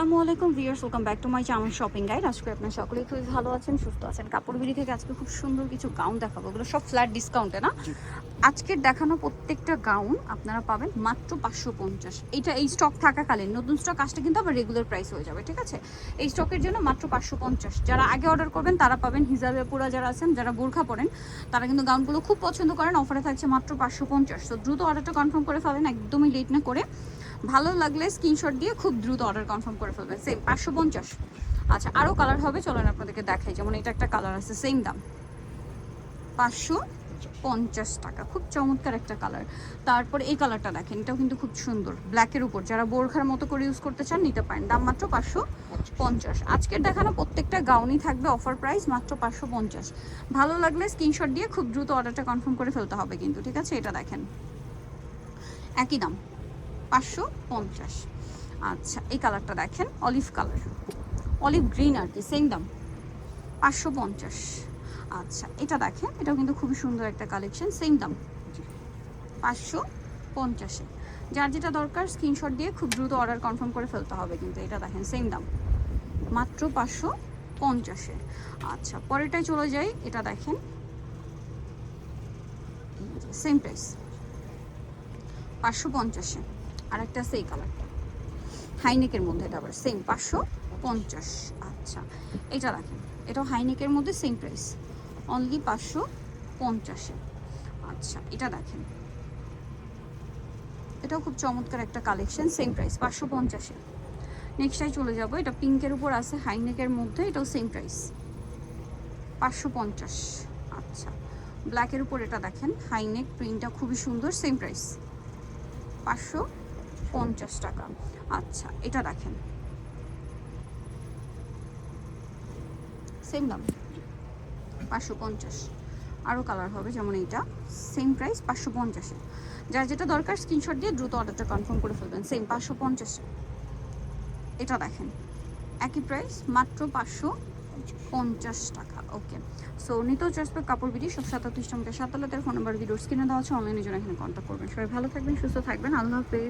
আসসালামু আলাইকুম viewers, welcome back to my channel shopping guide. আজকে আপনারা সকলেই খুবই ভালো আছেন, সুস্থ আছেন। কাপড় বিড়ি থেকে আজকে খুব সুন্দর কিছু গাউন দেখাবো, ওগুলো সব ফ্ল্যাট ডিসকাউন্টে না। আজকের দেখানো প্রত্যেকটা গাউন আপনারা পাবেন মাত্র 550। এইটা এই স্টক থাকাকালীন, নতুন স্টক আসলে কিন্তু আবার রেগুলার প্রাইস হয়ে যাবে, ঠিক আছে? এই স্টকের জন্য মাত্র 550। যারা আগে অর্ডার করবেন তারা পাবেন। হিজাবে পুরা যারা আছেন, যারা বোরখা পরেন, তারা কিন্তু গাউনগুলো খুব পছন্দ করেন। অফারে থাকছে মাত্র 550। তো দ্রুত অর্ডারটা কনফার্ম করে ফেলেন, একদমই লেট না করে। ভালো লাগলে স্ক্রিনশট দিয়ে খুব দ্রুত অর্ডার কনফার্ম করে ফেলবেন। সেম 550। আচ্ছা, আরও কালার হবে, চলেন আপনাদেরকে দেখাই। যেমন এটা একটা কালার আছে, সেম দাম 550 টাকা। খুব চমৎকার একটা কালার। তারপর এই কালারটা দেখেন, এটাও কিন্তু খুব সুন্দর, ব্ল্যাকের উপর। যারা বোরখার মতো করে ইউজ করতে চান নিতে পারেন, দাম মাত্র 550। আজকের দেখানো প্রত্যেকটা গাউনই থাকবে অফার প্রাইস মাত্র 550। ভালো লাগলে স্ক্রিনশট দিয়ে খুব দ্রুত অর্ডারটা কনফার্ম করে ফেলতে হবে কিন্তু, ঠিক আছে? এটা দেখেন, একই দাম 550। আচ্ছা, এই কালারটা দেখেন, অলিভ কালার, অলিভ গ্রিন আর কি, সেম দাম 550। আচ্ছা, এটা দেখেন, এটাও কিন্তু খুবই সুন্দর একটা কালেকশন, সেম দাম 550। যার যেটা দরকার স্ক্রিনশট দিয়ে খুব দ্রুত অর্ডার কনফার্ম করে ফেলতে হবে কিন্তু। এটা দেখেন, সেম দাম মাত্র 550। আচ্ছা, পরেরটাই চলে যাই। এটা দেখেন, সেম প্রাইস 550। আর একটা সেই কালারটা হাইনেকের মধ্যে, এটা আবার সেম 550। আচ্ছা, এটা দেখেন, এটাও হাইনেকের মধ্যে, সেম প্রাইস অনলি 550। আচ্ছা, এটা দেখেন, এটাও খুব চমৎকার একটা কালেকশন, সেম প্রাইস 550। নেক্সটটাই চলে যাব। এটা পিঙ্কের উপর আছে, হাইনেকের মধ্যে, এটাও সেম প্রাইস 550। আচ্ছা, ব্ল্যাকের উপর এটা দেখেন, হাইনেক, প্রিন্টটা খুবই সুন্দর, সেম প্রাইস 550 টাকা। আচ্ছা, এটা দেখেন, সেম দাম 550। আরও কালার হবে, যেমন এইটা, সেম প্রাইস 550। যার যেটা দরকার স্ক্রিনশট দিয়ে দ্রুত অর্ডারটা কনফার্ম করে ফেলবেন, সেম 550। এটা দেখেন, একই প্রাইস মাত্র 550 টাকা। ওকে, সো নিতেও চাষবে কাপড় বিডি সব 37 নম্বর 7 ফোন নাম্বার ভিডিওর স্ক্রিনে দেওয়া আছে, অনলাইনের জন্য এখানে কন্ট্যাক্ট করবেন। সবাই ভালো থাকবেন, সুস্থ থাকবেন, আল্লাহ হাফেজ।